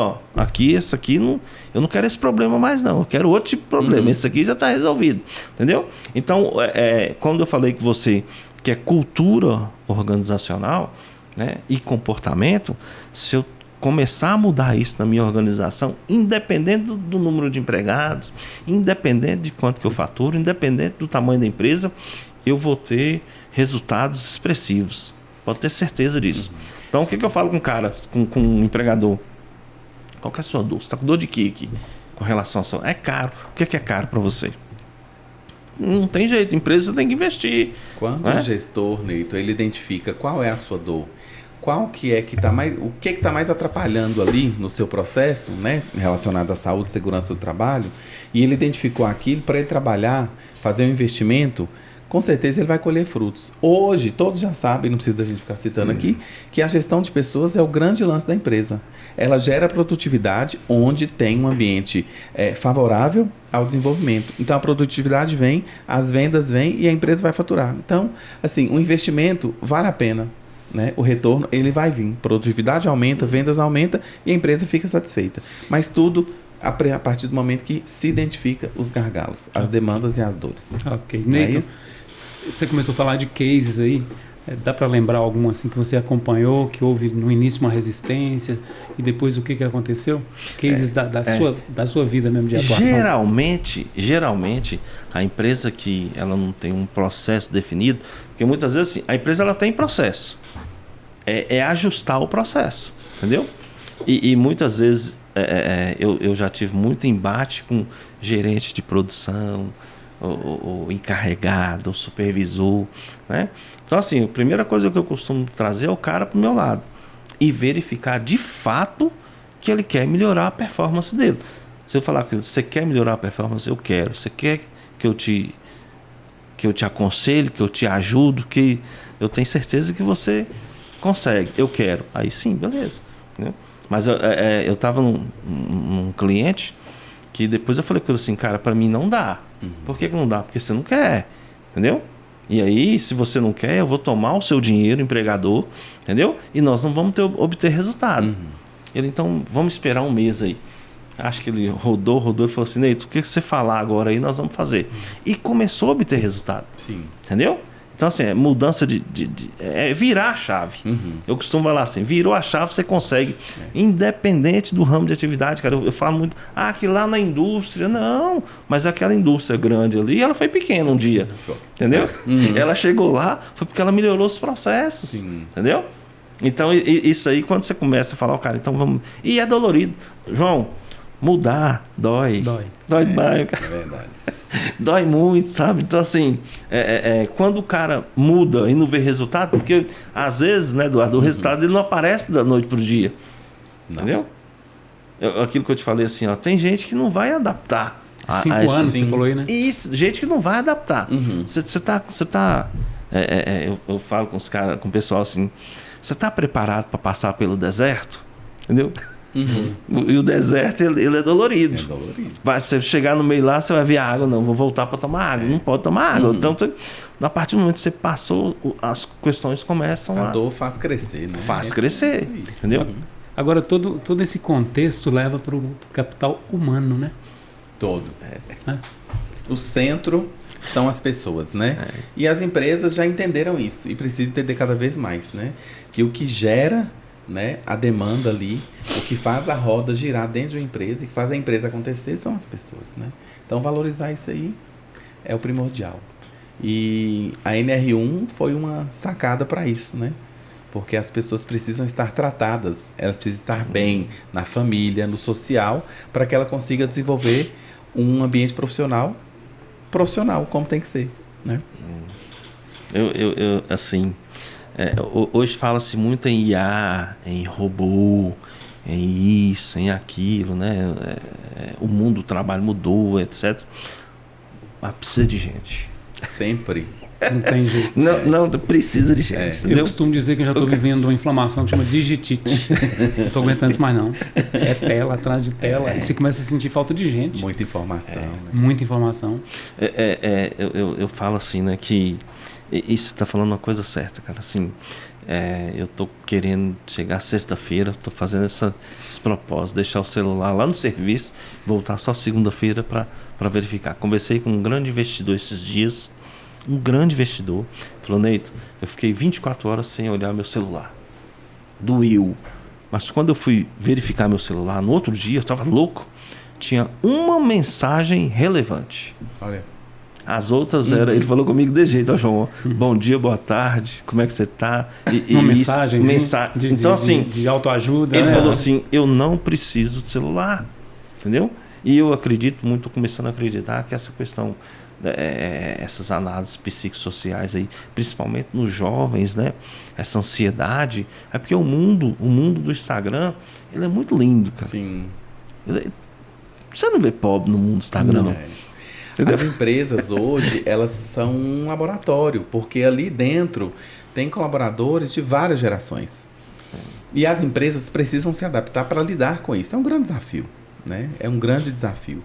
S3: esse aqui eu não quero esse problema mais não, eu quero outro tipo de problema, esse aqui já está resolvido, entendeu? Então, quando eu falei com você que é cultura organizacional, né, e comportamento, se eu começar a mudar isso na minha organização, independente do número de empregados, independente de quanto que eu faturo, independente do tamanho da empresa, eu vou ter resultados expressivos, pode ter certeza disso. Então, o que eu falo com o cara, com um empregador? Qual que é a sua dor? Você está com dor de quê aqui? Com relação a... É caro. O que é caro para você? Não tem jeito. Empresa tem que investir.
S2: Quando o gestor, Neito, ele identifica qual é a sua dor, qual que é que está mais... O que está mais atrapalhando ali no seu processo, né? Relacionado à saúde e segurança do trabalho, e ele identificou aquilo para ele trabalhar, fazer um investimento... Com certeza ele vai colher frutos. Hoje, todos já sabem, não precisa da gente ficar citando aqui, que a gestão de pessoas é o grande lance da empresa. Ela gera produtividade onde tem um ambiente favorável ao desenvolvimento. Então, a produtividade vem, as vendas vêm e a empresa vai faturar. Então, assim, o investimento vale a pena. Né? O retorno, ele vai vir. Produtividade aumenta, vendas aumenta e a empresa fica satisfeita. Mas tudo... a partir do momento que se identifica os gargalos, as demandas e as dores.
S1: Ok. Neito, você começou a falar de cases aí. Dá para lembrar algum assim que você acompanhou, que houve no início uma resistência e depois o que aconteceu? Cases da sua vida mesmo de atuação.
S3: Geralmente, a empresa que ela não tem um processo definido, porque muitas vezes assim, a empresa ela tem processo. É ajustar o processo, entendeu? E muitas vezes eu já tive muito embate com gerente de produção, o encarregado, o supervisor, né? Então, assim, a primeira coisa que eu costumo trazer é o cara para o meu lado e verificar de fato que ele quer melhorar a performance dele. Se eu falar que você quer melhorar a performance, eu quero. Você quer que eu te aconselhe, que eu te ajudo, que eu tenho certeza que você consegue. Eu quero. Aí sim, beleza. Entendeu? Mas eu estava num cliente que depois eu falei com ele assim, cara, para mim não dá. Por que não dá? Porque você não quer, entendeu? E aí, se você não quer, eu vou tomar o seu dinheiro, empregador, entendeu? E nós não vamos obter resultado. Ele, então, vamos esperar um mês aí. Acho que ele rodou e falou assim, Neito, o que você falar agora aí, nós vamos fazer. E começou a obter resultado.
S2: Sim.
S3: Entendeu? Então, assim, mudança virar a chave. Eu costumo falar assim, virou a chave, você consegue. Independente do ramo de atividade, cara. Eu falo muito, que lá na indústria, não. Mas aquela indústria grande ali, ela foi pequena um dia. Entendeu? Ela chegou lá, foi porque ela melhorou os processos. Sim. Entendeu? Então, isso aí, quando você começa a falar, cara, então vamos... E é dolorido. João, mudar dói. Dói demais, cara.
S2: É verdade.
S3: Dói muito, sabe? Então, assim, quando o cara muda e não vê resultado, porque às vezes, né, Eduardo, o resultado ele não aparece da noite pro dia. Não. Entendeu? Aquilo que eu te falei assim, ó, tem gente que não vai adaptar.
S1: 5 anos, você falou aí, né?
S3: Isso, gente que não vai adaptar. Você tá eu falo com os caras, com o pessoal assim, você tá preparado para passar pelo deserto? Entendeu? E o deserto, ele é dolorido. Você chegar no meio lá, você vai ver a água. Não, vou voltar para tomar água. Não pode tomar água. Então, a partir do momento que você passou, as questões começam
S2: a dor faz crescer, né?
S3: Faz crescer, entendeu?
S1: Agora, todo esse contexto leva para o capital humano, né?
S2: Todo. O centro são as pessoas, né? E as empresas já entenderam isso. E precisam entender cada vez mais, né? Que o que gera... né, a demanda ali, o que faz a roda girar dentro de uma empresa e que faz a empresa acontecer são as pessoas, né? Então valorizar isso aí é o primordial. E a NR1 foi uma sacada para isso, né? Porque as pessoas precisam estar tratadas, elas precisam estar bem na família, no social, para que ela consiga desenvolver um ambiente profissional como tem que ser, né?
S3: Eu assim... hoje fala-se muito em IA, em robô, em isso, em aquilo, né? O mundo do trabalho mudou, etc. Mas precisa de gente.
S2: Sempre.
S1: Não tem jeito.
S3: Não precisa de gente.
S1: Eu costumo dizer que eu já estou vivendo uma inflamação que chama digitite. Não estou aguentando isso mais não. É tela atrás de tela. E você começa a sentir falta de gente.
S2: Muita informação. Né?
S1: Muita informação.
S3: Eu falo assim, né, que... E você está falando uma coisa certa, cara. Assim, eu estou querendo chegar sexta-feira, estou fazendo esse propósito, deixar o celular lá no serviço, voltar só segunda-feira para verificar. Conversei com um grande investidor esses dias, falou, Neito, eu fiquei 24 horas sem olhar meu celular. Doeu. Mas quando eu fui verificar meu celular, no outro dia, eu estava louco, tinha uma mensagem relevante.
S2: Olha.
S3: As outras era, ele falou comigo de jeito, ó, João, bom dia, boa tarde, como é que você tá?
S1: Uma mensagem
S3: então, assim,
S1: de autoajuda.
S3: ele
S1: né?
S3: falou assim, eu não preciso de celular, entendeu? E eu acredito muito, começando a acreditar que essa questão, essas análises psicossociais aí, principalmente nos jovens, né? Essa ansiedade, é porque o mundo do Instagram, ele é muito lindo, cara.
S2: Sim.
S3: Você não vê pobre no mundo do Instagram, não.
S2: As empresas hoje, elas são um laboratório, porque ali dentro tem colaboradores de várias gerações. E as empresas precisam se adaptar para lidar com isso. É um grande desafio, né? É um grande desafio.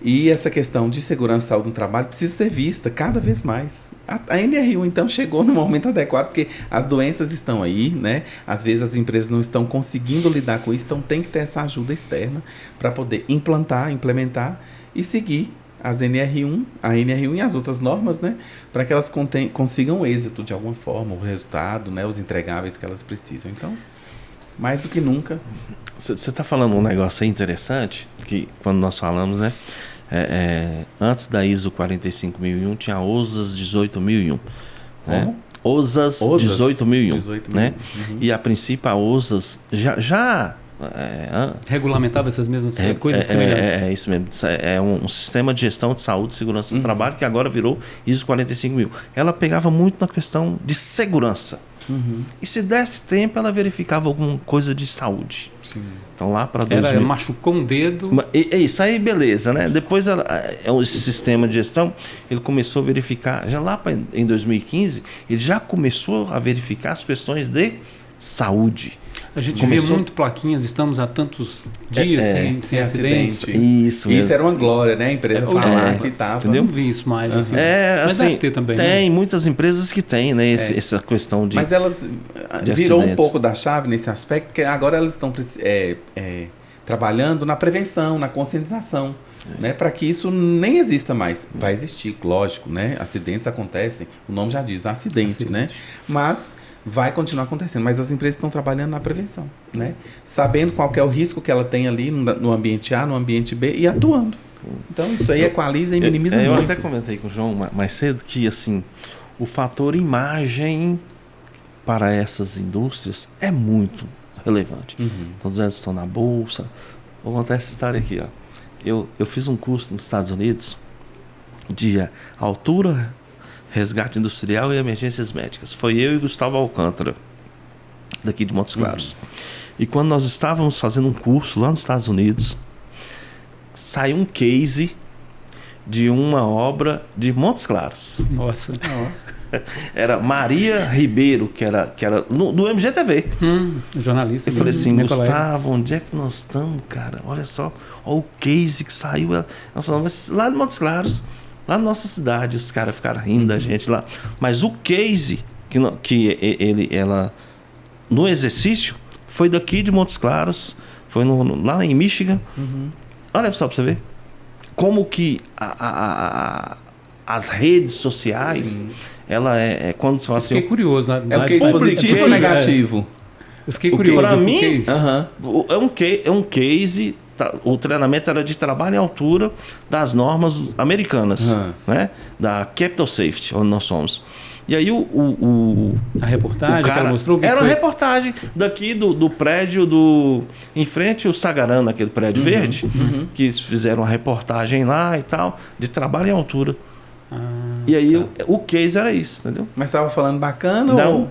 S2: E essa questão de segurança e saúde no trabalho precisa ser vista cada vez mais. A NR1, então, chegou no momento adequado, porque as doenças estão aí, né? Às vezes as empresas não estão conseguindo lidar com isso, então tem que ter essa ajuda externa para poder implementar e seguir a NR1 e as outras normas, né? Para que elas consigam êxito de alguma forma, o resultado, né? Os entregáveis que elas precisam. Então, mais do que nunca.
S3: Você está falando um negócio aí interessante, que quando nós falamos, né? Antes da ISO 45001 tinha a OSAS 18001. Né? OSAS 18001. Né? E a princípio a OSAS
S1: regulamentava essas mesmas coisas semelhantes.
S3: É isso mesmo. É um sistema de gestão de saúde e segurança do trabalho que agora virou ISO 45000. Ela pegava muito na questão de segurança. E se desse tempo, ela verificava alguma coisa de saúde.
S2: Sim.
S3: Então lá para 2000...
S1: Ela machucou um dedo.
S3: É isso aí, beleza, né? Depois esse sistema de gestão, ele começou a verificar, já lá em 2015, ele já começou a verificar as questões de saúde.
S1: A gente vê muito plaquinhas, estamos há tantos dias sem acidente.
S3: Isso mesmo.
S2: Isso era uma glória, né? A empresa falar que estava.
S1: Entendeu? Não vi isso mais. Assim. Mas
S3: assim,
S1: deve ter também.
S3: Tem muitas empresas que têm, né? Essa questão de.
S2: Mas elas virou um pouco da chave nesse aspecto, porque agora elas estão trabalhando na prevenção, na conscientização, né? Para que isso nem exista mais. Vai existir, lógico, né? Acidentes acontecem, o nome já diz, acidente. Né? Mas vai continuar acontecendo, mas as empresas estão trabalhando na prevenção, né? Sabendo qual que é o risco que ela tem ali no ambiente A, no ambiente B e atuando. Então isso aí equaliza e minimiza muito.
S3: Eu até comentei com o João mais cedo que assim, o fator imagem para essas indústrias é muito relevante. Todos eles estão na bolsa. Vou contar essa história aqui, ó. Eu fiz um curso nos Estados Unidos de altura, resgate industrial e emergências médicas. Foi eu e Gustavo Alcântara, daqui de Montes Claros. E quando nós estávamos fazendo um curso lá nos Estados Unidos, saiu um case de uma obra de Montes Claros.
S1: Nossa.
S3: Era Maria Ribeiro, que era do MGTV.
S1: Jornalista.
S3: Eu falei assim, Gustavo, onde é que nós estamos, cara? Olha só, olha o case que saiu. Ela falou, mas lá de Montes Claros, lá na nossa cidade, os caras ficaram rindo da gente lá. Mas o case ela no exercício foi daqui de Montes Claros, foi lá em Michigan. Olha só para você ver como que as redes sociais, ela quando você fala assim...
S1: Eu fiquei curioso.
S2: É o case positivo ou negativo?
S1: Eu fiquei curioso.
S3: Para mim, é um case... O treinamento era de trabalho em altura das normas americanas, né? Da Capital Safety, onde nós somos. E aí
S1: a reportagem que ela mostrou?
S3: Era uma reportagem daqui do prédio em frente ao Sagarana, aquele prédio verde, que eles fizeram uma reportagem lá e tal, de trabalho em altura. E aí o case era isso, entendeu?
S2: Mas estava falando bacana
S3: ou...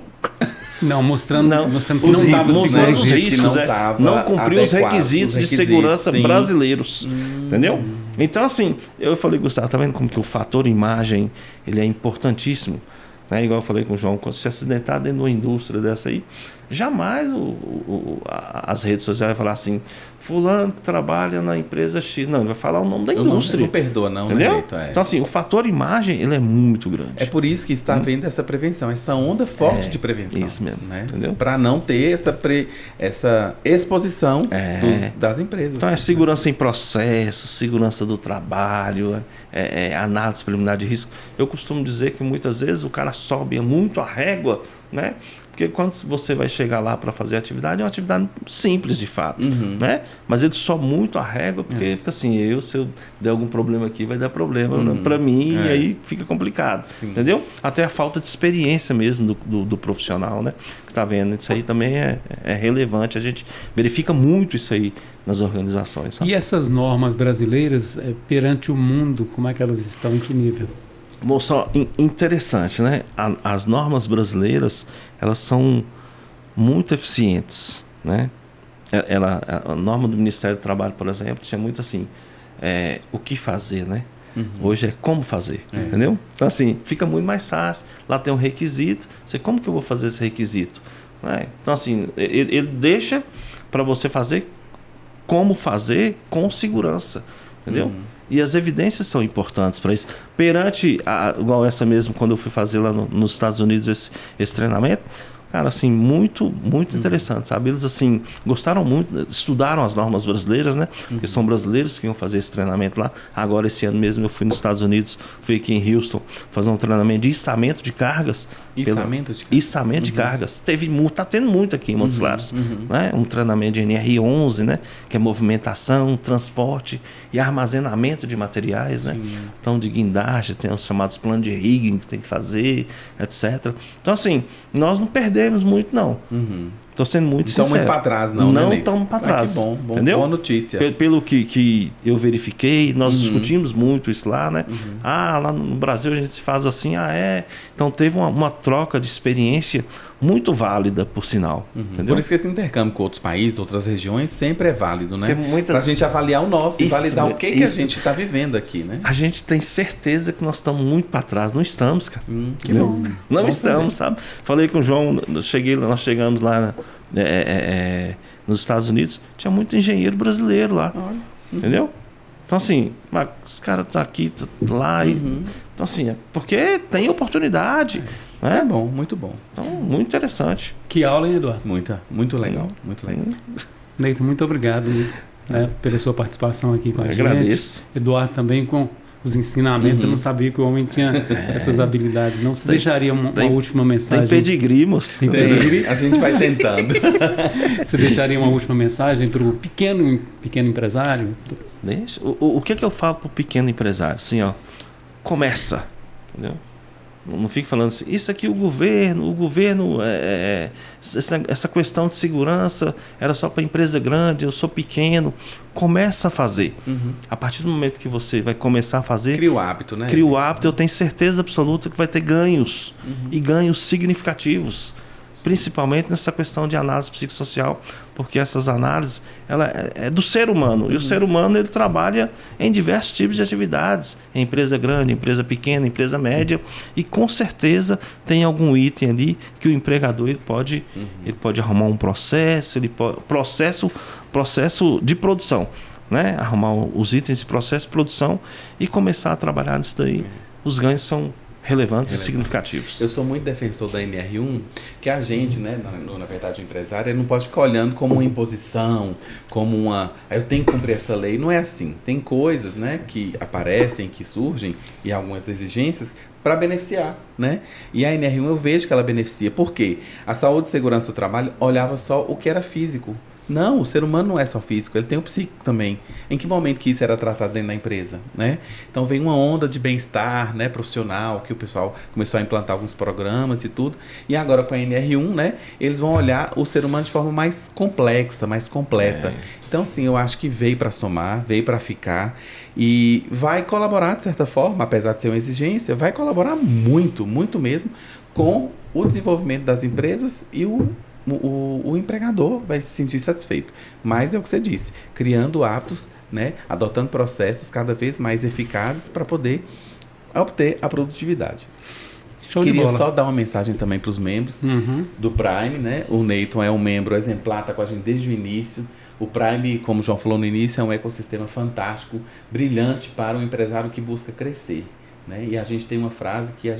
S1: Não, mostrando que não estava
S3: seguro. Os riscos, não cumpriu os requisitos de segurança brasileiros. Entendeu? Então, assim, eu falei, Gustavo, tá vendo como que o fator imagem ele é importantíssimo? Né? Igual eu falei com o João, quando se acidentar dentro de uma indústria dessa aí, jamais as redes sociais vão falar assim, fulano trabalha na empresa X. Não, ele vai falar o nome da indústria.
S2: Não perdoa, não.
S3: Entendeu?
S2: Né,
S3: então, assim, o fator imagem ele é muito grande.
S2: É por isso que está havendo essa prevenção, essa onda forte de prevenção.
S3: Isso mesmo.
S2: Né?
S3: Entendeu?
S2: Para não ter essa exposição das empresas.
S3: Então, é segurança em processo, segurança do trabalho, análise preliminar de risco. Eu costumo dizer que muitas vezes o cara sobe muito a régua, né? Porque quando você vai chegar lá para fazer a atividade, é uma atividade simples de fato, né? Mas ele sobe muito a régua, porque fica assim, se eu der algum problema aqui, vai dar problema para mim, e aí fica complicado, entendeu? Até a falta de experiência mesmo do profissional, né? Que tá vendo, isso aí também é relevante, a gente verifica muito isso aí nas organizações. Sabe?
S1: E essas normas brasileiras, perante o mundo, como é que elas estão, em que nível?
S3: Bom, só interessante, né? As normas brasileiras, elas são muito eficientes, né? A norma do Ministério do Trabalho, por exemplo, tinha muito assim, o que fazer, né? Hoje é como fazer, entendeu? Então assim, fica muito mais fácil. Lá tem um requisito, como que eu vou fazer esse requisito? Né? Então assim, ele deixa para você fazer como fazer com segurança, entendeu? E as evidências são importantes para isso. Perante, igual essa mesmo, quando eu fui fazer lá nos Estados Unidos esse treinamento, cara, assim, muito interessante, sabe? Eles, assim, gostaram muito, estudaram as normas brasileiras, né? Porque são brasileiros que iam fazer esse treinamento lá. Agora, esse ano mesmo, eu fui nos Estados Unidos, fui aqui em Houston, fazer um treinamento de içamento de cargas. Içamento de cargas. Tá tendo muito aqui em Montes Claros. Né? Um treinamento de NR11, né? Que é movimentação, transporte e armazenamento de materiais, né? Então, de guindagem, tem os chamados planos de rigging que tem que fazer, etc. Então, assim, nós não perdemos muito, não. Estou sendo muito sincero.
S2: Não estamos para trás, não.
S3: Não estamos para trás.
S2: Que bom,
S3: entendeu?
S2: Boa notícia.
S3: Pelo que eu verifiquei, nós discutimos muito isso lá, né? Lá no Brasil a gente se faz assim, Então teve uma troca de experiência muito válida, por sinal. Entendeu?
S2: Por isso que esse intercâmbio com outros países, outras regiões, sempre é válido, né? Para a gente avaliar o nosso e validar o que a gente está vivendo aqui, né?
S3: A gente tem certeza que nós estamos muito para trás. Não estamos, cara.
S2: Que bom.
S3: Não
S2: bom
S3: estamos, sabe? Falei com o João, nós chegamos lá nos Estados Unidos, tinha muito engenheiro brasileiro lá. Entendeu? Então, assim, os caras estão aqui, lá. Então, assim, porque tem oportunidade.
S2: Isso é bom, muito bom.
S3: Então, muito interessante.
S1: Que aula, hein, Eduardo?
S2: Muito legal, muito legal.
S1: Neito, muito obrigado, né, pela sua participação aqui com a gente.
S3: Agradeço.
S1: Eduardo também com os ensinamentos. Eu não sabia que o homem tinha essas habilidades. Não se deixaria uma última mensagem?
S3: Tem pedigree, moço.
S1: Tem pedigree?
S2: A gente vai tentando.
S1: Você deixaria uma última mensagem para o pequeno empresário?
S3: Deixa. O que eu falo para o pequeno empresário? Assim, começa, entendeu? Não fique falando assim, isso aqui o governo, essa questão de segurança era só para empresa grande, eu sou pequeno. Começa a fazer. A partir do momento que você vai começar a fazer...
S2: Cria o hábito, né?
S3: Cria o hábito, eu tenho certeza absoluta que vai ter ganhos. E ganhos significativos. Principalmente nessa questão de análise psicossocial, porque essas análises ela é do ser humano, e o ser humano ele trabalha em diversos tipos de atividades, em empresa grande, empresa pequena, empresa média, e com certeza tem algum item ali que o empregador ele pode arrumar um processo, processo de produção, né? Arrumar os itens de processo de produção e começar a trabalhar nisso daí. Os ganhos são relevantes e significativos.
S2: Eu sou muito defensor da NR1, que a gente, né, na verdade o empresário, ele não pode ficar olhando como uma imposição, como eu tenho que cumprir essa lei. Não é assim. Tem coisas, né, que aparecem, que surgem, e algumas exigências para beneficiar, né? E a NR1 eu vejo que ela beneficia. Por quê? A saúde e segurança do trabalho olhava só o que era físico. Não, o ser humano não é só físico, ele tem o psíquico também. Em que momento que isso era tratado dentro da empresa, né? Então veio uma onda de bem-estar, né, profissional, que o pessoal começou a implantar alguns programas e tudo. E agora com a NR1, né, eles vão olhar o ser humano de forma mais complexa, mais completa. Então sim, eu acho que veio para somar, veio para ficar e vai colaborar de certa forma, apesar de ser uma exigência, vai colaborar muito, muito mesmo com o desenvolvimento das empresas e o empregador vai se sentir satisfeito. Mas é o que você disse, criando hábitos, né, adotando processos cada vez mais eficazes para poder obter a produtividade. Queria só dar uma mensagem também para os membros do Prime, né? O Neyton é um membro exemplar, está com a gente desde o início. O Prime, como o João falou no início, é um ecossistema fantástico, brilhante para um empresário que busca crescer, né? E a gente tem uma frase que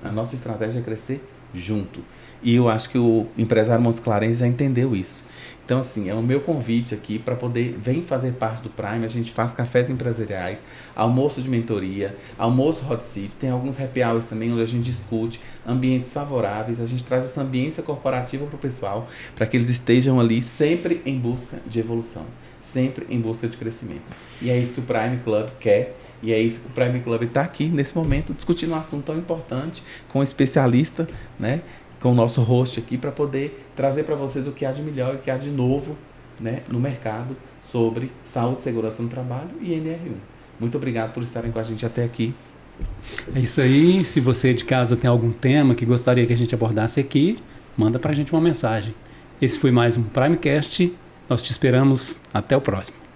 S2: a nossa estratégia é crescer junto. E eu acho que o empresário Montes Clarence já entendeu isso. Então, assim, é o meu convite aqui para poder vir fazer parte do Prime. A gente faz cafés empresariais, almoço de mentoria, almoço hot seat, tem alguns happy hours também onde a gente discute ambientes favoráveis, a gente traz essa ambiência corporativa para o pessoal, para que eles estejam ali sempre em busca de evolução, sempre em busca de crescimento. E é isso que o Prime Club quer. E é isso que o Prime Club está aqui, nesse momento, discutindo um assunto tão importante, com um especialista, né? Com o nosso host aqui, para poder trazer para vocês o que há de melhor e o que há de novo, né, no mercado sobre saúde e segurança no trabalho e NR1. Muito obrigado por estarem com a gente até aqui.
S1: É isso aí. Se você de casa tem algum tema que gostaria que a gente abordasse aqui, manda para a gente uma mensagem. Esse foi mais um Primecast. Nós te esperamos. Até o próximo.